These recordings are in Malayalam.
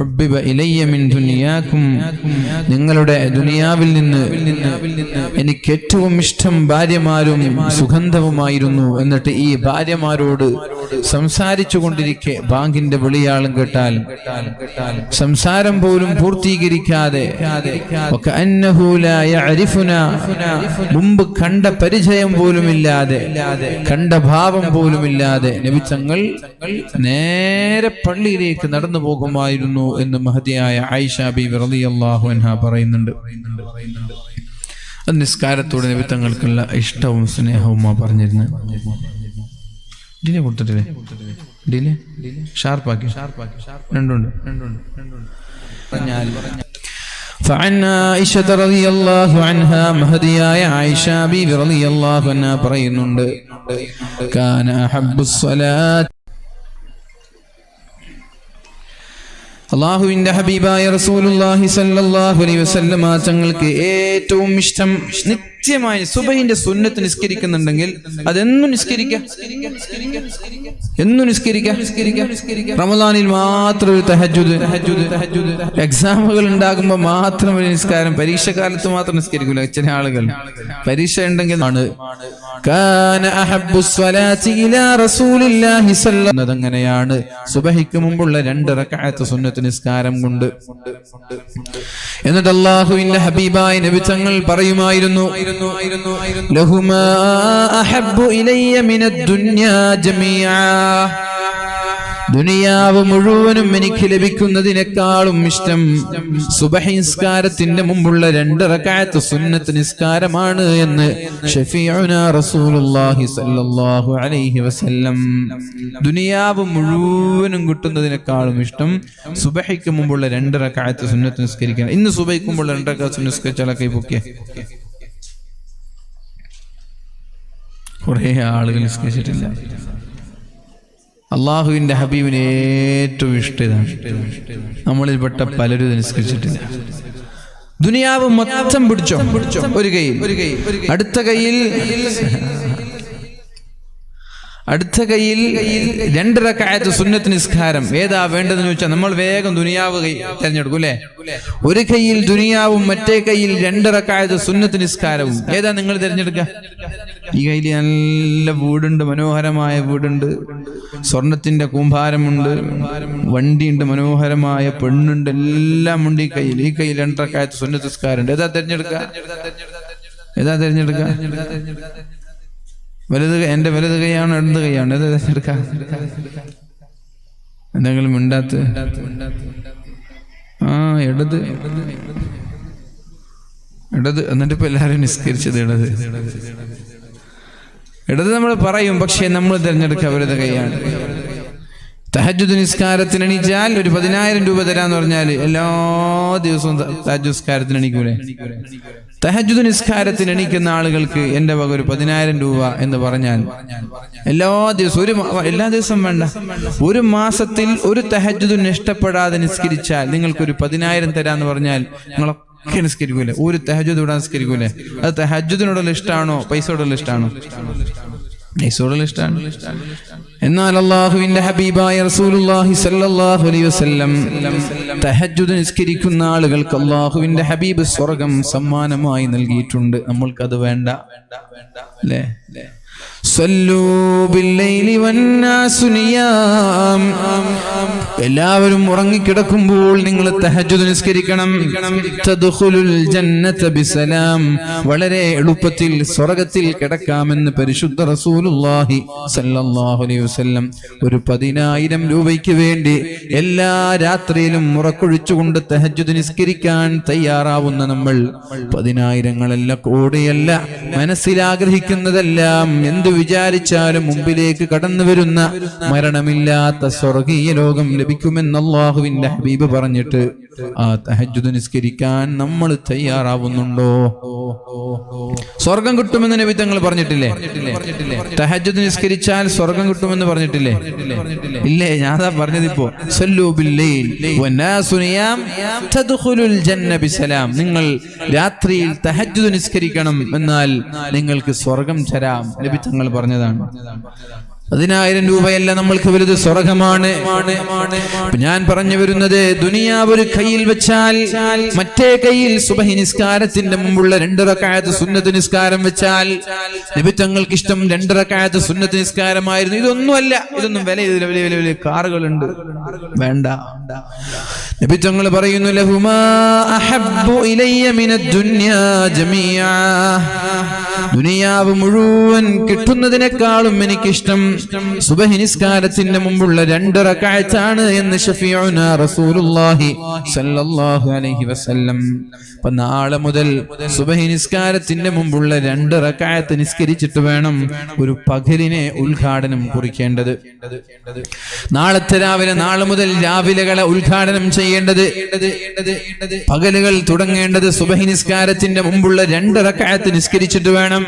ഹുബ്ബിബ ഇലയ്യ മിൻ ദുനിയാകും, നിങ്ങളുടെ ദുനിയാവിൽ നിന്ന് എനിക്ക് ഏറ്റവും ഇഷ്ടം ഭാര്യമാരും സുഗന്ധവുമായിരുന്നു. എന്നിട്ട് ഈ ഭാര്യമാരോട് സംസാരിച്ചു കൊണ്ടിരിക്കെ ബാങ്കിന്റെ വിളിയാളം കേട്ടാൽ സംസാരം പോലും പൂർത്തീകരിക്കാതെ മുമ്പ് കണ്ട പരിചയം പോലുമില്ലാതെ കണ്ട ഭാവം പോലുമില്ലാതെ നബി തങ്ങൾ നേരെ പള്ളിയിലേക്ക് നടന്നു പോകുമായിരുന്നു എന്ന് മഹദിയായ ആയിഷ ബീവി റളിയല്ലാഹു അൻഹ പറയുന്നുണ്ട്. നിസ്കാരത്തോട് നബി തങ്ങൾക്കുള്ള ഇഷ്ടവും സ്നേഹവും പറഞ്ഞിരുന്നു. ഡിലേ കൊടുത്തിട്ടില്ലേ? ഡിലേ ഷാർപ്പാക്കി രണ്ടുണ്ട്. فعن عائشة رضي الله عنها مهدياയ ആയിഷ ബീവി റളിയല്ലാഹു അൻഹ പറയുന്നുണ്ട്, كان أحب الصلاة അല്ലാഹുവിന്റെ ഹബീബായ റസൂലുള്ളാഹി സ്വല്ലല്ലാഹു അലൈഹി വസല്ലമ തങ്ങൾക്ക് ഏറ്റവും ഇഷ്ടം നിത്യമായി സുബഹിന്റെ സുന്നത്ത് നിസ്കരിക്കുന്നുണ്ടെങ്കിൽ അതെന്നും നിസ്കരിക്കുക. റമദാനിൽ മാത്രം ഒരു തഹജ്ജുദ്, എക്സാമുകൾ ഉണ്ടാകുമ്പോൾ മാത്രം ഒരു നിസ്കാരം, പരീക്ഷക്കാലത്ത് മാത്രം നിസ്കരിക്കില്ല ചില ആളുകൾ. പരീക്ഷ ഉണ്ടെങ്കിൽ അങ്ങനെയാണ് സുബഹിക്ക് മുമ്പുള്ള 2 റക്അത്ത് സുന്നത്ത് നിസ്കാരം കൊണ്ട്. എന്നിട്ട് അല്ലാഹുവിന്റെ ഹബീബായ നബി തങ്ങൾ പറയുമായിരുന്നു, ലഹുമാ അഹബ്ബു ഇലയ്യ മിനദ് ദുനിയാ ജമീഅ, ദുനിയാവ് മുഴുവനും എനിക്ക് ലഭിക്കുന്നതിനേക്കാളും ഇഷ്ടം സുബഹി നിസ്കാരത്തിന്റെ മുമ്പുള്ള 2 റക്അത്ത് സുന്നത്ത് നിസ്കാരമാണ് എന്ന് ഷഫീഉനാ റസൂലുള്ളാഹി സ്വല്ലല്ലാഹു അലൈഹി വസല്ലം. ദുനിയാവ് മുഴുവനും കിട്ടുന്നതിനേക്കാളും ഇഷ്ടം സുബഹിക്ക് മുമ്പുള്ള 2 റക്അത്ത് സുന്നത്ത് നിസ്കരിക്കാൻ. ഇന്ന് സുബഹിക്ക് മുമ്പുള്ള 2 റക്അത്ത് നിസ്കരിച്ചാൽ കൈ പൊക്കിയ കുറേ ആളുകൾ നിസ്കരിച്ചിട്ടില്ല. അള്ളാഹുവിന്റെ ഹബീബിന് ഏറ്റവും ഇഷ്ടം നമ്മളിൽപ്പെട്ട പലരും നിസ്കരിച്ചിട്ടില്ല. ദുനിയാവ് മൊത്തം പിടിച്ചോ ഒരു കൈയിൽ, അടുത്ത കൈയിൽ 2 റക്അത്ത് സുന്നത്ത് നിസ്കാരം. ഏതാ വേണ്ടതെന്ന് ചോദിച്ചാൽ നമ്മൾ വേഗം ദുനിയാവ് തിരഞ്ഞെടുക്കും അല്ലേ? ഒരു കൈയിൽ ദുനിയാവും മറ്റേ കൈയിൽ 2 റക്അത്ത് സുന്നത്ത് നിസ്കാരവും. ഏതാ നിങ്ങൾ തിരഞ്ഞെടുക്കുക? ഈ കയ്യിൽ നല്ല വീടുണ്ട്, മനോഹരമായ വീടുണ്ട്, സ്വർണത്തിന്റെ കൂമ്പാരമുണ്ട്, വണ്ടിയുണ്ട്, മനോഹരമായ പെണ്ണുണ്ട്, എല്ലാം ഉണ്ട് ഈ കയ്യിൽ. ഈ കയ്യിൽ 2 റക്അത്ത് സുന്നത്ത് നിസ്കാരം. ഏതാ തിരഞ്ഞെടുക്കുക? എന്റെ വലത് കൈയാണോ ഇടത് കൈയാണോ? ഏതാ തിരഞ്ഞെടുക്കുക? എന്തെങ്കിലും മിണ്ടാത്ത ഇടത്. എന്നിട്ട് ഇപ്പൊ എല്ലാരും നിസ്കരിച്ചത് ഇടത് നമ്മൾ പറയും, പക്ഷെ നമ്മൾ തിരഞ്ഞെടുക്കുക വലത് കൈയാണ്. തഹജ്ജുദ് നിസ്കാരത്തിന് എണീച്ചാൽ ഒരു 10,000 രൂപ തരാന്ന് പറഞ്ഞാൽ എല്ലാ ദിവസവും തഹജ്ജുദ് നിസ്കാരത്തിന് എണീക്കൂലേ? തഹജ്ജുദ് നിസ്കാരത്തിന് എണീക്കുന്ന ആളുകൾക്ക് എന്റെ വക ഒരു 10,000 രൂപ എന്ന് പറഞ്ഞാൽ എല്ലാ ദിവസവും, എല്ലാ ദിവസവും വേണ്ട, ഒരു മാസത്തിൽ ഒരു തഹജ്ജുദ് ഇഷ്ടപ്പെടാതെ നിസ്കരിച്ചാൽ നിങ്ങൾക്കൊരു 10,000 തരാന്ന് പറഞ്ഞാൽ നിങ്ങളൊക്കെ നിസ്കരിക്കൂലേ? ഒരു തഹജ്ജുദ് ഇവിടെ നിസ്കരിക്കൂലേ? അത് തഹജ്ജുദിനോടുള്ള ഇഷ്ടമാണോ പൈസയോടുള്ള ഇഷ്ടമാണോ? പൈസയോടുള്ള ഇഷ്ടമാണ്. എന്നാൽ അല്ലാഹുവിന്റെ ഹബീബായ റസൂലുള്ളാഹി സ്വല്ലല്ലാഹു അലൈഹി വസല്ലം തഹജ്ജുദ് നിസ്കരിക്കുന്ന ആളുകൾക്ക് അല്ലാഹുവിന്റെ ഹബീബ് സ്വർഗ്ഗം സമ്മാനമായി നൽകിയിട്ടുണ്ട്. നമ്മൾക്കത് വേണ്ട അല്ലേ? എല്ലാവരും ഉറങ്ങിക്കിടക്കുമ്പോൾ നിങ്ങൾ തഹജ്ജുദ് നിസ്കരിക്കണം. വളരെ എളുപ്പത്തിൽ സ്വർഗ്ഗത്തിൽ കിടക്കാമെന്ന് പരിശുദ്ധ റസൂലുള്ളാഹി സ്വല്ലല്ലാഹു അലൈഹി വസല്ലം. ഒരു 10,000 രൂപയ്ക്ക് വേണ്ടി എല്ലാ രാത്രിയിലും ഉറക്കൊഴിച്ചുകൊണ്ട് തഹജ്ജുദ് നിസ്കരിക്കാൻ തയ്യാറാവുന്ന നമ്മൾ 10,000ങ്ങളല്ല, കോടിയല്ല, മനസ്സിലാഗ്രഹിക്കുന്നതെല്ലാം എന്തു വിചാരിച്ചാലും മുമ്പിലേക്ക് കടന്നു വരുന്ന മരണമില്ലാത്ത സ്വർഗീയ ലോകം ലഭിക്കുമെന്ന് അല്ലാഹുവിന്റെ ഹബീബ് പറഞ്ഞിട്ട് ആ തഹജ്ജുദ് നിസ്കരിക്കാൻ നമ്മൾ തയ്യാറാവുന്നുണ്ടോ? സ്വർഗം കിട്ടുമെന്ന് നബി തങ്ങൾ പറഞ്ഞിട്ടില്ലേ? തഹജ്ജുദ് നിസ്കരിച്ചാൽ സ്വർഗം കിട്ടുമെന്ന് പറഞ്ഞിട്ടില്ലേ? ഇല്ലേ? ഞാനതാ പറഞ്ഞതിപ്പോ. സല്ലൂ ബില്ലൈൽ വന്നാസു നിയാം തദ്ഖുലുൽ ജന്ന ബിസലാം. നിങ്ങൾ രാത്രിയിൽ തഹജ്ജുദ് നിസ്കരിക്കണം, എന്നാൽ നിങ്ങൾക്ക് സ്വർഗം തരാം. നബി തങ്ങൾ പറഞ്ഞതാണ്. 10,000 രൂപയല്ല നമ്മൾക്ക് വലുത് സ്വർഗമാണ്. ഞാൻ പറഞ്ഞു വരുന്നത്, ദുനിയാവ് ഒരു കയ്യിൽ വെച്ചാൽ മറ്റേ കയ്യിൽ സുബഹി നിസ്കാരത്തിന്റെ മുമ്പുള്ള 2 റക്അത്ത് സുന്നത്ത് നിസ്കാരം വെച്ചാൽ, നബി തങ്ങൾക്ക് ഇഷ്ടം 2 റക്അത്ത് സുന്നത്ത് നിസ്കാരമായിരുന്നു. ഇതൊന്നുമല്ല, ഇതൊന്നും വലിയ കാറുകളുണ്ട്, വേണ്ട. നബി തങ്ങൾ പറയുന്നു, ലഹുമാ അഹബ്ബു ഇലയ്യ മിനദ് ദുനിയാ ജമീഅ, ദുനിയാവ് മുഴുവൻ കിട്ടുന്നതിനേക്കാളും എനിക്കിഷ്ടം സുബഹി നിസ്കാരത്തിന്റെ മുമ്പുള്ള 2 റക്അത്താണ് എന്ന് ശഫീഉനാ റസൂലുള്ളാഹി സ്വല്ലല്ലാഹു അലൈഹി വസല്ലം. അപ്പോൾ നാളെ മുതൽ സുബഹി നിസ്കാരത്തിന്റെ മുമ്പുള്ള 2 റക്അത്ത് നിസ്കരിച്ചിട്ട് വേണം ഒരു പകലിനെ ഉദ്ഘാടനം കുറിക്കേണ്ടത്. നാളെ മുതൽ രാവിലെകളെ ഉദ്ഘാടനം ചെയ്യേണ്ടത്, പകലുകൾ തുടങ്ങേണ്ടത് സുബഹി നിസ്കാരത്തിന്റെ മുമ്പുള്ള 2 റക്അത്ത് നിസ്കരിച്ചിട്ട് വേണം.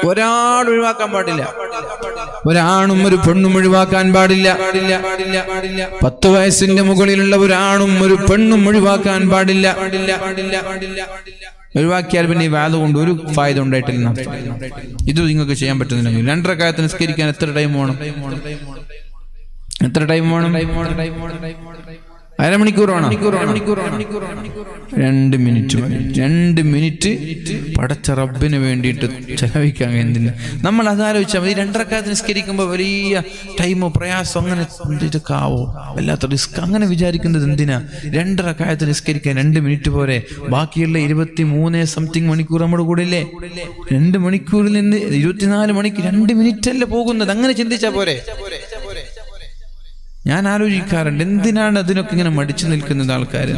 ഒരാൾ ഒഴിവാക്കാൻ പാടില്ല, ഒരാണും ഒരു പെണ്ണും ഒഴിവാക്കാൻ പാടില്ല. 10 വയസ്സിന്റെ മുകളിലുള്ള ഒരാണും ഒരു പെണ്ണും ഒഴിവാക്കാൻ പാടില്ല. ഒഴിവാക്കിയാൽ പിന്നെ ഈ വാദ കൊണ്ട് ഒരു ഫായദ ഉണ്ടായിട്ടില്ല. ഇത് നിങ്ങൾക്ക് ചെയ്യാൻ പറ്റുന്നില്ലെങ്കിൽ 2 റക്അത്ത് നിസ്കരിക്കാൻ എത്ര ടൈം വേണം? അരമണിക്കൂർ വേണം? 2 മിനിറ്റ് മതി. 2 മിനിറ്റ് പടച്ച റബ്ബിന് വേണ്ടിയിട്ട് ചെലവഴിക്കാൻ. എന്തിന് നമ്മൾ അതാലോചിച്ചാൽ മതി. 2 റക്അത്ത് നിസ്കരിക്കുമ്പോൾ വലിയ ടൈമോ പ്രയാസം അങ്ങനെ കാവോ വല്ലാത്ത റിസ്ക് അങ്ങനെ വിചാരിക്കുന്നത് എന്തിനാ? 2 റക്അത്ത് നിസ്കരിക്കാൻ 2 മിനിറ്റ് പോരെ? ബാക്കിയുള്ള 23 സംതിങ് മണിക്കൂർ നമ്മുടെ കൂടെ ഇല്ലേ? 2 മണിക്കൂറിൽ നിന്ന് 24 മണിക്ക് 2 മിനിറ്റ് അല്ലേ പോകുന്നത്? അങ്ങനെ ചിന്തിച്ചാ പോരെ? ഞാൻ ആലോചിക്കാറുണ്ട്, എന്തിനാണ് അതിനൊക്കെ ഇങ്ങനെ മടിച്ചു നിൽക്കുന്നത് ആൾക്കാർ?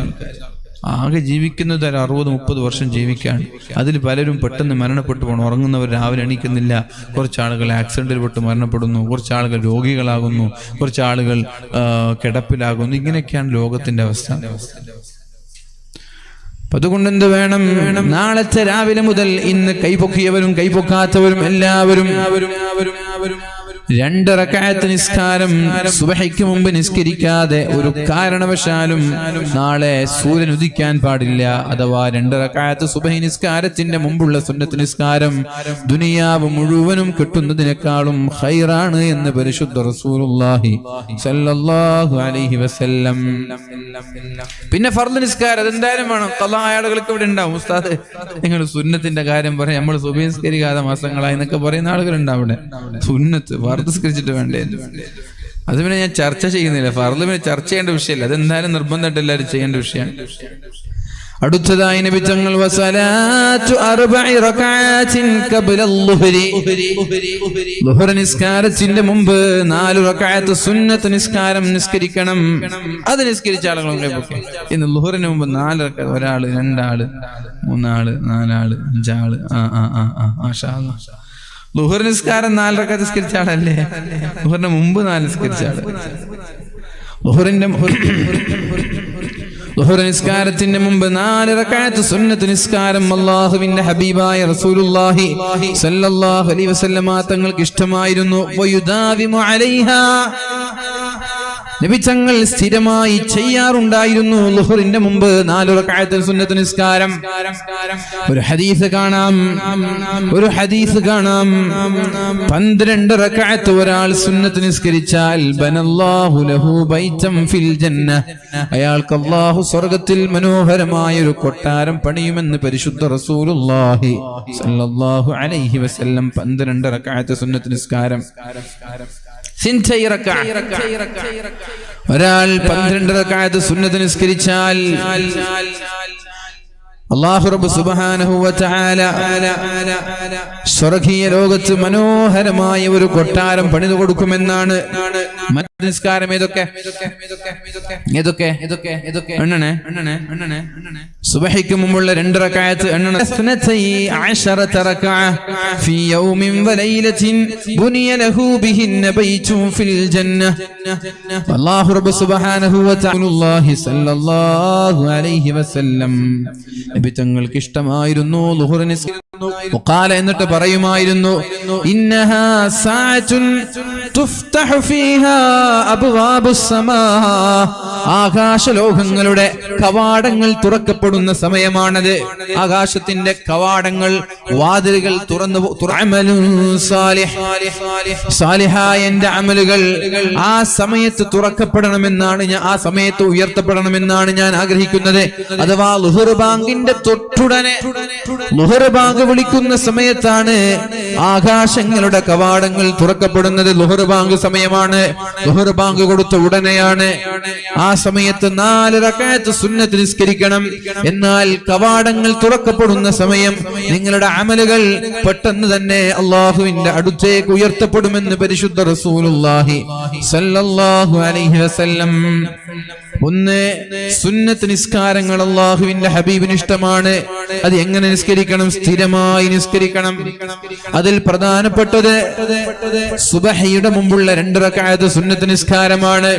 ആകെ ജീവിക്കുന്നത് 60-30 വർഷം ജീവിക്കാൻ. അതിൽ പലരും പെട്ടെന്ന് മരണപ്പെട്ടു പോകണം. ഉറങ്ങുന്നവർ രാവിലെ എണീക്കുന്നില്ല. കുറച്ച് ആളുകൾ ആക്സിഡന്റിൽ പെട്ട് മരണപ്പെടുന്നു, കുറച്ച് ആളുകൾ രോഗികളാകുന്നു, കുറച്ച് ആളുകൾ കിടപ്പിലാകുന്നു. ഇങ്ങനെയൊക്കെയാണ് ലോകത്തിന്റെ അവസ്ഥ. അതുകൊണ്ട് എന്ത് വേണം? നാളത്തെ രാവിലെ മുതൽ ഇന്ന് കൈപൊക്കിയവരും കൈപൊക്കാത്തവരും എല്ലാവരും 2 റക്അത്ത് നിസ്കാരം സുബഹിക്ക് മുമ്പ് നിസ്കരിക്കാതെ ഒരു കാരണവശാലും നാളെ സൂര്യൻ ഉദിക്കാൻ പാടില്ല. അഥവാ 2 റക്അത്ത് സുബഹി നിസ്കാരത്തിന്റെ മുമ്പുള്ള സുന്നത്ത് നിസ്കാരം ദുനിയാവ് മുഴുവനും കിട്ടുന്നതിനേക്കാളും ഖൈറാണ് എന്ന് പരിശുദ്ധ റസൂലുള്ളാഹി സ്വല്ലല്ലാഹു അലൈഹി വസല്ലം. പിന്നെ ഫർദ് നിസ്കാരം അതെന്തായാലും വേണം. ഖളാ ആളുകൾക്ക് ഇവിടെ ഉണ്ടാവും. ഉസ്താദ് നിങ്ങൾ സുന്നത്തിന്റെ കാര്യം പറയാം, നമ്മൾ സുബഹി നിസ്കരിക്കാതെ മാസങ്ങളായി എന്നൊക്കെ പറയുന്ന ആളുകളുണ്ടാവും. ഇവിടെ സുന്നത്ത് ഫർദ്സ്കരിച്ചിട്ട് വേണ്ടേ? അത് പിന്നെ ഞാൻ ചർച്ച ചെയ്യുന്നില്ല. ഫർദ് പിന്നെ ചർച്ച ചെയ്യേണ്ട വിഷയമല്ല, അതെന്തായാലും നിർബന്ധമായിട്ട് എല്ലാവരും ചെയ്യേണ്ട വിഷയമാണ്. അടുത്തതായി നബി തങ്ങൾ വസലാത്തു 4 റക്അത്തിൻ ഖബ്ല അൽ-ളുഹ്രി, ളുഹ്ർ നിസ്കാരത്തിന്റെ മുമ്പ് 4 റക്അത്ത് സുന്നത്ത് നിസ്കാരം നിസ്കരിക്കണം. അത് നിസ്കരിച്ച ആളുകളെ ഇന്ന് ളുഹ്റിന് മുമ്പ് 4 റക്അത്ത്, ഒരാള് 2 ആള് 3 ആള് 4 ആള് 5 ആള് മാഷാ അല്ലാഹ്. ളുഹ്ർ നിസ്കാരം 4 റക്അത്ത് നിസ്കരിച്ച ആളല്ലേ? ളുഹ്റിന് മുമ്പ് 4 നിസ്കരിച്ച ആള്. ളുഹ്ർ നിസ്കാരത്തിന്റെ മുമ്പ് 4 റക്അത്ത് സുന്നത്ത് നിസ്കാരം അല്ലാഹുവിന്റെ ഹബീബായ റസൂലുള്ളാഹി സ്വല്ലല്ലാഹു അലൈഹി വസല്ലമ തങ്ങൾക്ക് ഇഷ്ടമായിരുന്നു. വയുദാവിമു അലൈഹാ, നബി തങ്ങൾ സ്ഥിരമായി ചെയ്യാറുണ്ടായിരുന്നു. ളുഹ്റിന്റെ മുമ്പ് 4 റക്അത്ത് സുന്നത്ത് നിസ്കാരം. ഒരു ഹദീസ് കാണാം 12 റക്അത്ത് ഒരാൾ സുന്നത്ത് നിസ്കരിച്ചാൽ ബനല്ലാഹു ലഹു ബൈതൻ ഫിൽ ജന്ന, അയാൾക്ക് അല്ലാഹു സ്വർഗ്ഗത്തിൽ മനോഹരമായ ഒരു കൊട്ടാരം പണിയുമെന്ന് പരിശുദ്ധ റസൂലുള്ളാഹി സ്വല്ലല്ലാഹു അലൈഹി വസല്ലം. 12 റക്അത്ത് സുന്നത്ത് നിസ്കാരം. ഒരാൾ 12 റക്അത്ത് സുന്നത്ത് നിസ്കരിച്ചാൽ അല്ലാഹു റബ്ബ് സുബ്ഹാനഹു വ തആല സ്വർഗ്ഗീയ ലോകത്ത് മനോഹരമായ ഒരു കൊട്ടാരം പണിതു കൊടുക്കുമെന്നാണ്. നിസ്കാരം ഏതൊക്കെ? സുബഹിക്ക് മുമ്പുള്ള 2 റക്അത്ത് എണ്ണണം. 12 റക്അ ഫീ യൗമിൻ വലൈലത്തിൻ ബുനിയ ലഹു ബിഹിന്ന ബൈതുൻ ഫിൽ ജന്ന. അല്ലാഹു റബ്ബ് സുബ്ഹാനഹു വ തആല സല്ലല്ലാഹു അലൈഹി വസല്ലം നബി തങ്ങൾക്ക് ഇഷ്ടമായിരുന്നു ളുഹ്ർ നിസ്കാരം. വഖാല, എന്നിട്ട് പറയുമായിരുന്നു, ഇന്നഹാ സഅത്തുൻ തുഫ്തഹു ഫീഹാ അബ്വാബുസ് സമാ, ആകാശലോകങ്ങളുടെ കവാടങ്ങൾ തുറക്കപ്പെടുന്ന സമയമാണത്. ആകാശത്തിന്റെ കവാടങ്ങൾ, വാതിലുകൾ തുറന്നു. സാലിഹായ എന്റെ അമലുകൾ ആ സമയത്ത് തുറക്കപ്പെടണമെന്നാണ് ഞാൻ, ആ സമയത്ത് ഉയർത്തപ്പെടണമെന്നാണ് ഞാൻ ആഗ്രഹിക്കുന്നത്. അഥവാ ളുഹർ ബാങ്കിന്റെ തൊട്ടുടനെ, ളുഹർ ബാങ്ക് വിളിക്കുന്ന സമയത്താണ് ആകാശങ്ങളുടെ കവാടങ്ങൾ തുറക്കപ്പെടുന്നത്. ളുഹർ ബാങ്ക് സമയമാണ്. ളുഹർ ബാങ്ക് കൊടുത്ത ഉടനെയാണ്. ആ സമയത്ത് 4 റക്അത്ത് സുന്നത്ത് നിസ്കരിക്കണം. എന്നാൽ കവാടങ്ങൾ തുറക്കപ്പെടുന്ന സമയം നിങ്ങളുടെ അമലുകൾ പെട്ടെന്ന് തന്നെ അല്ലാഹുവിന്റെ അടുത്തേക്ക് ഉയർത്തപ്പെടുമെന്ന് പരിശുദ്ധ റസൂലുള്ളാഹി സ്വല്ലല്ലാഹു അലൈഹി വസല്ലം. ഒന്ന്, സുന്നത്ത് നിസ്കാരങ്ങൾ അല്ലാഹുവിന്റെ ഹബീബിന് ഇഷ്ടമാണ്. അത് എങ്ങനെ നിസ്കരിക്കണം? സ്ഥിരമായി നിസ്കരിക്കണം. അതിൽ പ്രധാനപ്പെട്ടത് സുബഹിയുടെ മുമ്പുള്ള 2 റക്അത്ത് സുന്നത്ത് നിസ്കാരമാണ്.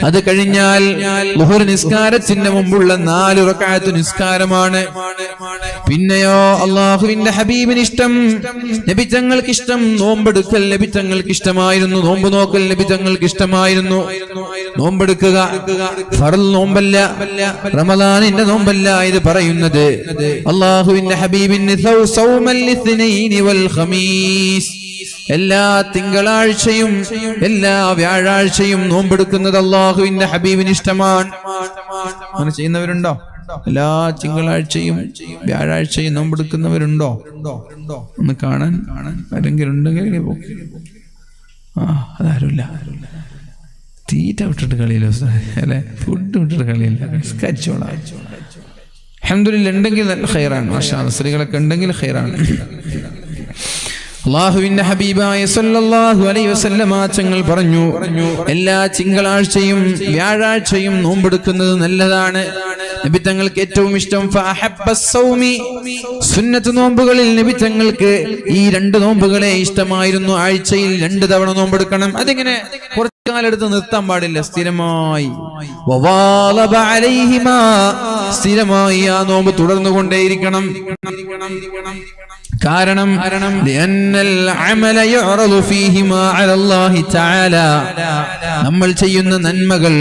അത് കഴിഞ്ഞാൽ ളുഹർ നിസ്കാരത്തിന് മുമ്പുള്ള 4 റക്അത്ത് നിസ്കാരമാണ്. പിന്നെയോ അല്ലാഹുവിന്റെ ഹബീബിന് ഇഷ്ടം, നബി തങ്ങൾക്ക് ഇഷ്ടം നോമ്പെടുക്കൽ നബി തങ്ങൾക്ക് ഇഷ്ടമായിരുന്നു. നോമ്പ് നോക്കൽ നബി തങ്ങൾക്ക് ഇഷ്ടമായിരുന്നു. നോമ്പെടുക്കുക ഫർൾ നോമ്പല്ല, റമദാനിന്റെ നോമ്പല്ല ഇത് പറയുന്നത്. അല്ലാഹുവിന്റെ ഹബീബിന് സൗമൽ ലിസ്നൈനി വൽ ഖമീസ്, എല്ലാ തിങ്കളാഴ്ചയും എല്ലാ വ്യാഴാഴ്ചയും നോമ്പെടുക്കുന്നത് അല്ലാഹുവിന്റെ ഹബീബിന് ഇഷ്ടമാണ്. അങ്ങനെ ചെയ്യുന്നവരുണ്ടോ? എല്ലാ തിങ്കളാഴ്ചയും വ്യാഴാഴ്ചയും നോമ്പെടുക്കുന്നവരുണ്ടോ? ഒന്ന് കാണാൻ ആരെങ്കിലും ഉണ്ടെങ്കിൽ അതാരുമില്ല. തീറ്റ വിട്ടിട്ട് കളിയില്ല അല്ലെ, ഫുഡ് വിട്ടിട്ട് കളിയില്ല. കച്ചവടം അൽഹംദുലില്ലാഹ് ഉണ്ടെങ്കിൽ നല്ല ഖൈറാണ്. മാഷാ അല്ലാഹ്, സ്ത്രീകളൊക്കെ ഉണ്ടെങ്കിൽ ഖൈറാണ്. അല്ലാഹുവിന്റെ ഹബീബായ സല്ലല്ലാഹു അലൈഹി വസല്ലമ തങ്ങൾ പറഞ്ഞു, എല്ലാ തിങ്കളാഴ്ചയും വ്യാഴാഴ്ചയും നോമ്പെടുക്കുന്നത് നല്ലതാണ്. നബി തങ്ങൾക്ക് ഏറ്റവും ഇഷ്ടം ഫഅഹബ്ബസ്സൗമി, സുന്നത്ത് നോമ്പുകളിൽ നബി തങ്ങൾക്ക് ഈ 2 നോമ്പുകളെ ഇഷ്ടമായിരുന്നു. ആഴ്ചയിൽ 2 തവണ നോമ്പെടുക്കണം. അതിങ്ങനെ കുറച്ചു കാലെടുത്ത് നിർത്താൻ പാടില്ല. സ്ഥിരമായി വവാലബ അലൈഹിമാ, സ്ഥിരമായി ആ നോമ്പ് തുടർന്നുകൊണ്ടേയിരിക്കണം. കാരണം നമ്മൾ ചെയ്യുന്ന നന്മകൾ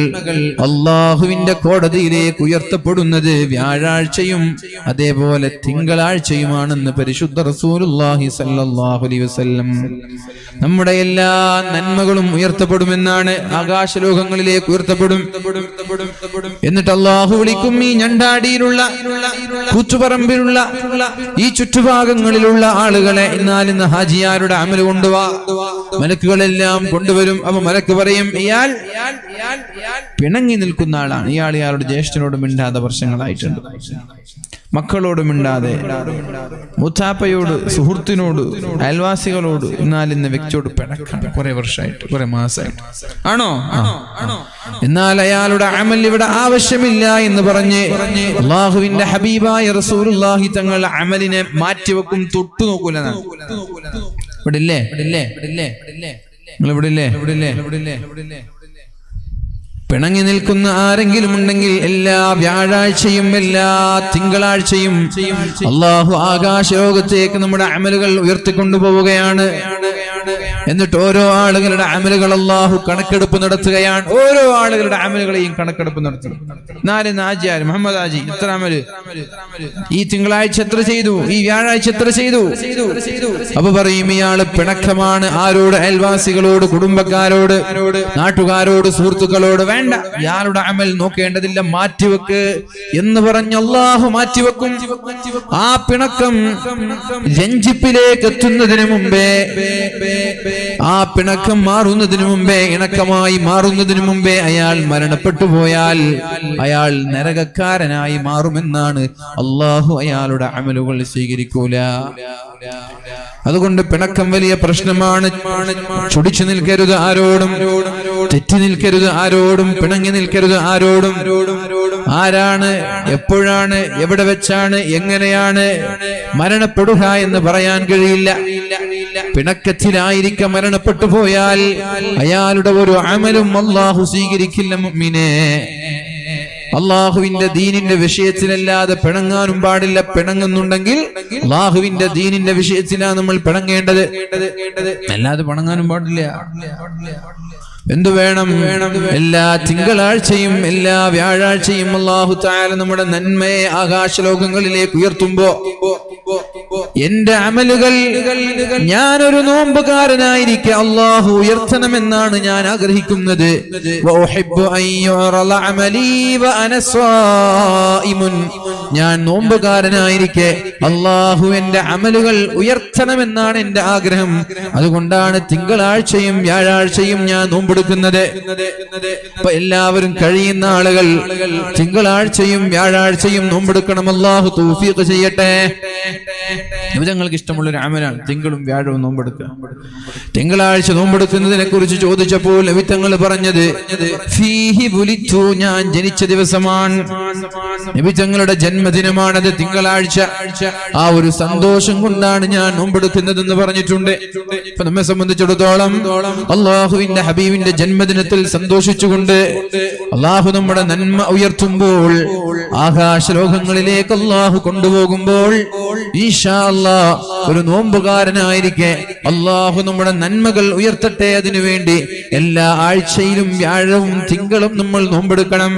അല്ലാഹുവിന്റെ കോടതിയിലേക്ക് ഉയർത്തപ്പെടുന്നത് വ്യാഴാഴ്ചയും അതേപോലെ തിങ്കളാഴ്ചയുമാണെന്ന് പരിശുദ്ധ റസൂലുള്ളാഹി സ്വല്ലല്ലാഹു അലൈഹി വസല്ലം. നമ്മുടെ എല്ലാ നന്മകളും ഉയർത്തപ്പെടുമെന്നാണ്. ആകാശലോകങ്ങളിലേക്ക് ഉയർത്തപ്പെടും. എന്നിട്ട് അല്ലാഹു വിളിക്കും, ഈ ഞണ്ടാടിയിലുള്ള കൂച്ചുപറമ്പിലുള്ള ഈ ചുറ്റുഭാഗങ്ങളിലുള്ള ആളുകളെ, ഇന്ന് ഹാജിയാരുടെ അമൽ കൊണ്ടുവാ. മലക്കുകളെല്ലാം കൊണ്ടുവരും. അപ്പൊ മലക്ക് പറയും, ഇയാൾ പിണങ്ങി നിൽക്കുന്ന ആളാണ്. ഇയാളുടെ ജ്യേഷ്ഠനോട് മിണ്ടാതെ വർഷങ്ങളായിട്ടുണ്ട്, മക്കളോട് മിണ്ടാതെ, മുത്താപ്പയോട്, സുഹൃത്തിനോട്, അയൽവാസികളോട്, എന്നാൽ ഇന്ന് വ്യക്തിയോട് പിണക്കാണ്. കുറെ വർഷമായിട്ട്, കുറെ മാസമായിട്ട്. ആണോ? എന്നാൽ അയാളുടെ അമൽ ഇവിടെ ആവശ്യമില്ല എന്ന് പറഞ്ഞ് അല്ലാഹുവിന്റെ ഹബീബായ റസൂലുള്ളാഹി തങ്ങൾ അമലിനെ മാറ്റിവെക്കും. തൊട്ടു നോക്കൂല. ഇവിടെ ഇല്ലേ? നിങ്ങൾ ഇവിടെ ഇല്ലേ? പിണങ്ങി നിൽക്കുന്ന ആരെങ്കിലും ഉണ്ടെങ്കിൽ എല്ലാ വ്യാഴാഴ്ചയും എല്ലാ തിങ്കളാഴ്ചയും അല്ലാഹു ആകാശലോകത്തേക്ക് നമ്മുടെ അമലുകൾ ഉയർത്തിക്കൊണ്ടുപോവുകയാണ്. എന്നിട്ട് ഓരോ ആളുകളുടെ അമലുകൾ അല്ലാഹു കണക്കെടുപ്പ് നടത്തുകയാണ്. ഓരോ ആളുകളുടെ അമലുകളെയും കണക്കെടുപ്പ് നടത്തും. മുഹമ്മദ് ഹാജി എത്ര അമല് ഈ തിങ്കളാഴ്ച എത്ര ചെയ്തു, ഈ വ്യാഴാഴ്ച എത്ര ചെയ്തു? അപ്പൊ പറയും, ഇയാള് പിണക്കമാണ്. ആരോട്? അയൽവാസികളോട്, കുടുംബക്കാരോട്, നാട്ടുകാരോട്, സുഹൃത്തുക്കളോട്. വേണ്ട, ഇയാളുടെ അമൽ നോക്കേണ്ടതില്ല, മാറ്റിവെക്ക് എന്ന് പറഞ്ഞ് അല്ലാഹു മാറ്റിവെക്കും. ആ പിണക്കം രഞ്ജിപ്പിലേക്ക് എത്തുന്നതിന് മുമ്പേ, ആ പിണക്കം മാറുന്നതിന് മുമ്പേ, ഇണക്കമായി മാറുന്നതിന് മുമ്പേ അയാൾ മരണപ്പെട്ടു പോയാൽ അയാൾ നരകക്കാരനായി മാറുമെന്നാണ്. അല്ലാഹു അയാളുടെ അമലുകൾ സ്വീകരിക്കൂല. അതുകൊണ്ട് പിണക്കം വലിയ പ്രശ്നമാണ്. ചുടിച്ചു നിൽക്കരുത് ആരോടും, തെറ്റി നിൽക്കരുത് ആരോടും, പിണങ്ങി നിൽക്കരുത് ആരോടും. ആരാണ്, എപ്പോഴാണ്, എവിടെ വെച്ചാണ്, എങ്ങനെയാണ് മരണപ്പെടുക എന്ന് പറയാൻ കഴിയില്ല. പിണക്കത്തിലായിരിക്കെ മരണപ്പെട്ടു പോയാൽ അയാളുടെ ഒരു അമലും അല്ലാഹു സ്വീകരിക്കില്ല. മുഅ്മിനേ, അള്ളാഹുവിന്റെ ദീനിന്റെ വിഷയത്തിലല്ലാതെ പിണങ്ങാനും പാടില്ല. പിണങ്ങുന്നുണ്ടെങ്കിൽ അള്ളാഹുവിന്റെ ദീനിന്റെ വിഷയത്തിലാണ് നമ്മൾ പിണങ്ങേണ്ടത്, അല്ലാതെ പിണങ്ങാനും പാടില്ല. എന്തു വേണം? എല്ലാ തിങ്കളാഴ്ചയും എല്ലാ വ്യാഴാഴ്ചയും അല്ലാഹു തആല നമ്മുടെ നന്മയെ ആകാശലോകങ്ങളിലേക്ക് ഉയർത്തുമ്പോ എന്റെ അമലുകൾ ഞാനൊരു നോമ്പുകാരനായിരിക്കെ അല്ലാഹു ഉയർത്തണമെന്നാണ് ഞാൻ ആഗ്രഹിക്കുന്നത്. ഞാൻ നോമ്പുകാരനായിരിക്കെ അല്ലാഹു എന്റെ അമലുകൾ ഉയർത്തണമെന്നാണ് എന്റെ ആഗ്രഹം. അതുകൊണ്ടാണ് തിങ്കളാഴ്ചയും വ്യാഴാഴ്ചയും ഞാൻ നോമ്പെടുക്കുന്നത്. അപ്പൊ എല്ലാവരും കഴിയുന്ന ആളുകൾ തിങ്കളാഴ്ചയും വ്യാഴാഴ്ചയും നോമ്പെടുക്കണം. അല്ലാഹു തൗഫീഖ് ചെയ്യട്ടെ. നിങ്ങൾക്ക് ഇഷ്ടമുള്ളൊരു അമലാണ് തിങ്കളും വ്യാഴവും നോമ്പെടുക്കുക. തിങ്കളാഴ്ച നോമ്പെടുക്കുന്നതിനെ കുറിച്ച് ചോദിച്ചപ്പോൾ നബിതങ്ങൾ പറഞ്ഞത് ഫീഹി ബുലിതു, ഞാൻ ജനിച്ച ദിവസമാണ്. നബിതങ്ങളുടെ ജന്മദിനമാണത് തിങ്കളാഴ്ച. ആ ഒരു സന്തോഷം കൊണ്ടാണ് ഞാൻ നോമ്പെടുക്കുന്നതെന്ന് പറഞ്ഞിട്ടുണ്ട്. ഇപ്പൊ നമ്മെ സംബന്ധിച്ചിടത്തോളം അള്ളാഹുവിന്റെ ഹബീബിന്റെ ജന്മദിനത്തിൽ സന്തോഷിച്ചുകൊണ്ട് അള്ളാഹു നമ്മുടെ നന്മ ഉയർത്തുമ്പോൾ, ആകാശലോകങ്ങളിലേക്ക് അള്ളാഹു കൊണ്ടുപോകുമ്പോൾ ഇൻഷാ അല്ലാഹ് ഒരു നോമ്പുകാരനായിരിക്കെ അള്ളാഹു നമ്മുടെ നന്മകൾ ഉയർത്തട്ടെ. അതിനുവേണ്ടി എല്ലാ ആഴ്ചയിലും വ്യാഴവും തിങ്കളും നമ്മൾ നോമ്പെടുക്കണം.